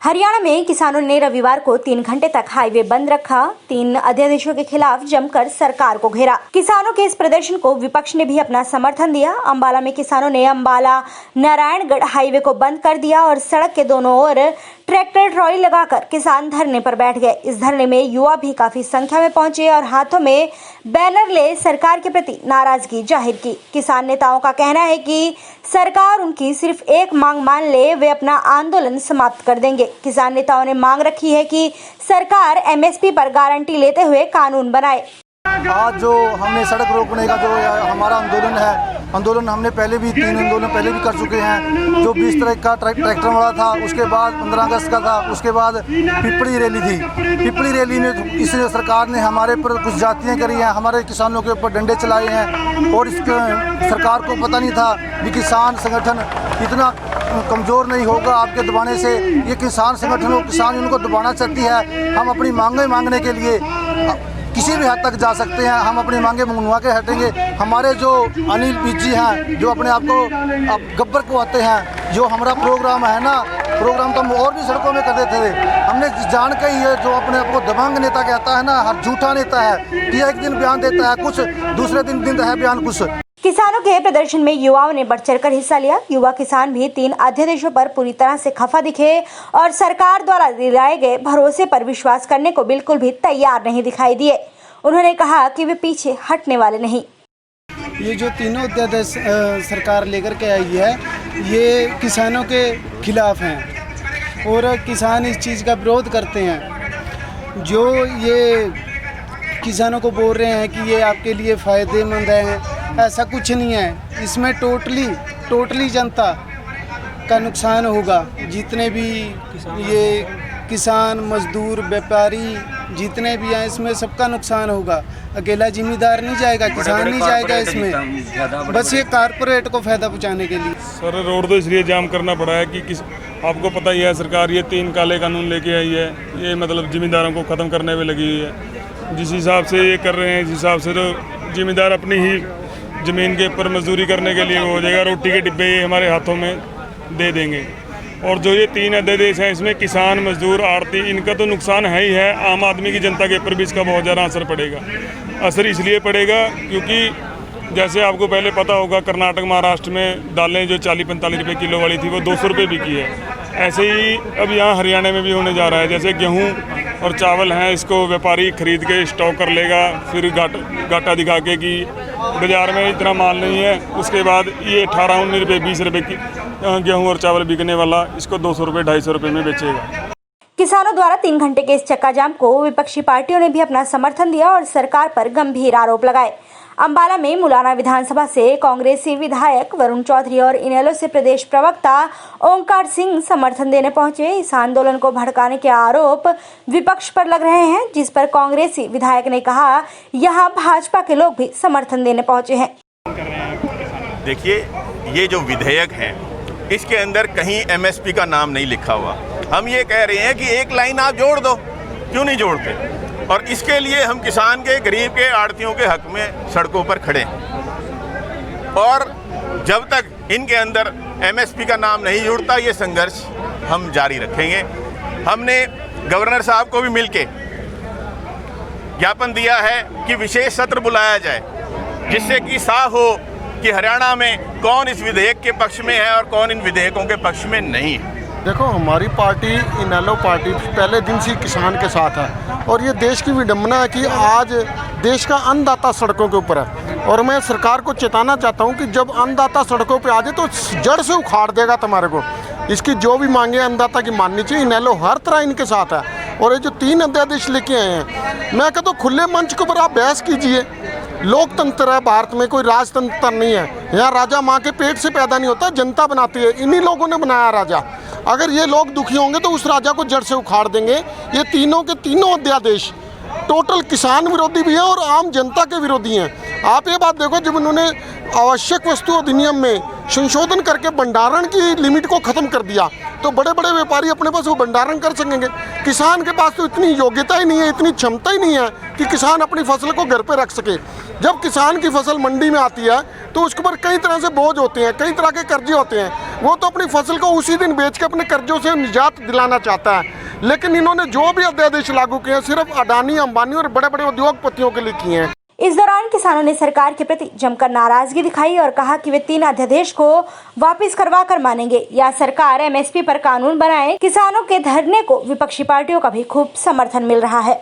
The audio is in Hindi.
हरियाणा में किसानों ने रविवार को 3 घंटे तक हाईवे बंद रखा। 3 अध्यादेशों के खिलाफ जमकर सरकार को घेरा। किसानों के इस प्रदर्शन को विपक्ष ने भी अपना समर्थन दिया। अंबाला में किसानों ने अंबाला नारायणगढ़ हाईवे को बंद कर दिया और सड़क के दोनों ओर ट्रैक्टर ट्रॉली लगाकर किसान धरने पर बैठ गए। इस धरने में युवा भी काफी संख्या में पहुंचे और हाथों में बैनर ले सरकार के प्रति नाराजगी जाहिर की। किसान नेताओं का कहना है कि सरकार उनकी सिर्फ एक मांग मान ले, वे अपना आंदोलन समाप्त कर देंगे। किसान नेताओं ने मांग रखी है कि सरकार एमएसपी पर गारंटी लेते हुए कानून बनाए। आज जो हमने सड़क रोकने का जो हमारा आंदोलन हमने पहले भी 3 आंदोलन पहले भी कर चुके हैं। जो 20 तारीख का ट्रैक्टर वाला था, उसके बाद 15 अगस्त का था, उसके बाद पिपली रैली थी। पिपली रैली में इस सरकार ने हमारे ऊपर कुछ जातियाँ करी हैं, हमारे किसानों के ऊपर डंडे चलाए हैं और इस सरकार को पता नहीं था कि किसान संगठन इतना कमज़ोर नहीं होगा आपके दबाने से। ये किसान संगठनों किसान उनको दबाना चाहती है। हम अपनी मांगें मांगने के लिए किसी भी हद तक जा सकते हैं। हम अपनी मांगे मनवा के हटेंगे। हमारे जो अनिल बीजी हैं, जो अपने आप को गब्बर को आते हैं, जो हमारा प्रोग्राम है ना, प्रोग्राम तो हम और भी सड़कों में कर देते थे। हमने जान के ही है, जो अपने आप को दबंग नेता कहता है ना, हर झूठा नेता है कि एक दिन बयान देता है कुछ, दूसरे दिन है बयान कुछ। किसानों के प्रदर्शन में युवाओं ने बढ़ चढ़कर हिस्सा लिया। युवा किसान भी 3 अध्यादेशों पर पूरी तरह से खफा दिखे और सरकार द्वारा दिलाए गए भरोसे पर विश्वास करने को बिल्कुल भी तैयार नहीं दिखाई दिए। उन्होंने कहा कि वे पीछे हटने वाले नहीं। ये जो तीनों अध्यादेश सरकार लेकर के आई है, ये किसानों के खिलाफ हैं और किसान इस चीज़ का विरोध करते हैं। जो ये किसानों को बोल रहे हैं कि ये आपके लिए फ़ायदेमंद है, ऐसा कुछ नहीं है। इसमें टोटली जनता का नुकसान होगा। जितने भी ये किसान, मजदूर, व्यापारी जितने भी हैं, इसमें सबका नुकसान होगा। अकेला जिम्मेदार नहीं जाएगा, किसान नहीं जाएगा इसमें, बस ये कारपोरेट को फ़ायदा पहुंचाने के लिए। सर रोड तो इसलिए जाम करना पड़ा है कि आपको पता ही है सरकार ये 3 काले कानून लेके आई है। ये मतलब जिम्मेदारों को ख़त्म करने में लगी हुई है। जिस हिसाब से ये कर रहे हैं, जिस हिसाब से तो जिम्मेदार अपनी ही ज़मीन के ऊपर मजदूरी करने के लिए हो जाएगा। रोटी के डिब्बे ये हमारे हाथों में दे देंगे। और जो ये 3 अध्यादेश हैं, इसमें किसान, मजदूर, आड़ती, इनका तो नुकसान है ही है। आम आदमी की जनता के ऊपर भी इसका बहुत ज़्यादा असर पड़ेगा। असर इसलिए पड़ेगा क्योंकि जैसे आपको पहले पता होगा, कर्नाटक, महाराष्ट्र में दालें जो 40-45 रुपये किलो वाली थी, वो 200 रुपये बिकी है। ऐसे ही अब यहाँ हरियाणा में भी होने जा रहा है। जैसे गेहूँ और चावल हैं, इसको व्यापारी खरीद के स्टॉक कर लेगा, फिर घाटा दिखा के कि बाज़ार में इतना माल नहीं है। उसके बाद ये 18-19 रुपये 20 रुपये की गेहूं और चावल बिकने वाला इसको 200 रुपये 250 रुपये में बेचेगा। किसानों द्वारा 3 घंटे के इस चक्का जाम को विपक्षी पार्टियों ने भी अपना समर्थन दिया और सरकार पर गंभीर आरोप लगाए। अंबाला में मुलाना विधानसभा से कांग्रेसी विधायक वरुण चौधरी और इनेलो से प्रदेश प्रवक्ता ओंकार सिंह समर्थन देने पहुंचे। इस आंदोलन को भड़काने के आरोप विपक्ष पर लग रहे हैं, जिस पर कांग्रेसी विधायक ने कहा यहां भाजपा के लोग भी समर्थन देने पहुंचे हैं। देखिए, ये जो विधेयक है, इसके अंदर कहीं एमएसपी का नाम नहीं लिखा हुआ। हम ये कह रहे हैं कि एक लाइन आप जोड़ दो, क्यों नहीं जोड़ते? और इसके लिए हम किसान के, गरीब के, आड़तियों के हक में सड़कों पर खड़े हैं। और जब तक इनके अंदर एमएसपी का नाम नहीं जुड़ता, ये संघर्ष हम जारी रखेंगे। हमने गवर्नर साहब को भी मिलके ज्ञापन दिया है कि विशेष सत्र बुलाया जाए, जिससे कि साफ हो कि हरियाणा में कौन इस विधेयक के पक्ष में है और कौन इन विधेयकों के पक्ष में नहीं है। देखो, हमारी पार्टी इनेलो पार्टी पहले दिन से किसान के साथ है और ये देश की विडंबना है कि आज देश का अन्नदाता सड़कों के ऊपर है। और मैं सरकार को चेताना चाहता हूँ कि जब अन्नदाता सड़कों पे आ जाए तो जड़ से उखाड़ देगा तुम्हारे को। इसकी जो भी मांगे अन्नदाता की माननी चाहिए। इनेलो हर तरह इनके साथ है। और ये जो 3 अध्यादेश लेके आए हैं, मैं कहता हूँ खुले मंच के ऊपर आप बहस कीजिए। लोकतंत्र है भारत में, कोई राजतंत्र नहीं है। यहाँ राजा माँ के पेट से पैदा नहीं होता, जनता बनाती है। इन्हीं लोगों ने बनाया राजा। अगर ये लोग दुखी होंगे तो उस राजा को जड़ से उखाड़ देंगे। ये तीनों के तीनों अध्यादेश टोटल किसान विरोधी भी है और आम जनता के विरोधी हैं। आप ये बात देखो, जब उन्होंने आवश्यक वस्तु अधिनियम में संशोधन करके भंडारण की लिमिट को ख़त्म कर दिया, तो बड़े बड़े व्यापारी अपने पास वो भंडारण कर सकेंगे। किसान के पास तो इतनी योग्यता ही नहीं है, इतनी क्षमता ही नहीं है कि किसान अपनी फसल को घर पे रख सके। जब किसान की फसल मंडी में आती है तो उसके ऊपर कई तरह से बोझ होते हैं, कई तरह के कर्जे होते हैं। वो तो अपनी फसल को उसी दिन बेच के अपने कर्जों से निजात दिलाना चाहता है, लेकिन इन्होंने जो भी अध्यादेश लागू किए हैं सिर्फ अडानी, अंबानी और बड़े बड़े उद्योगपतियों के लिए किए हैं। इस दौरान किसानों ने सरकार के प्रति जमकर नाराजगी दिखाई और कहा कि वे 3 अध्यादेश को वापस करवा कर मानेंगे या सरकार एमएसपी पर कानून बनाए। किसानों के धरने को विपक्षी पार्टियों का भी खूब समर्थन मिल रहा है।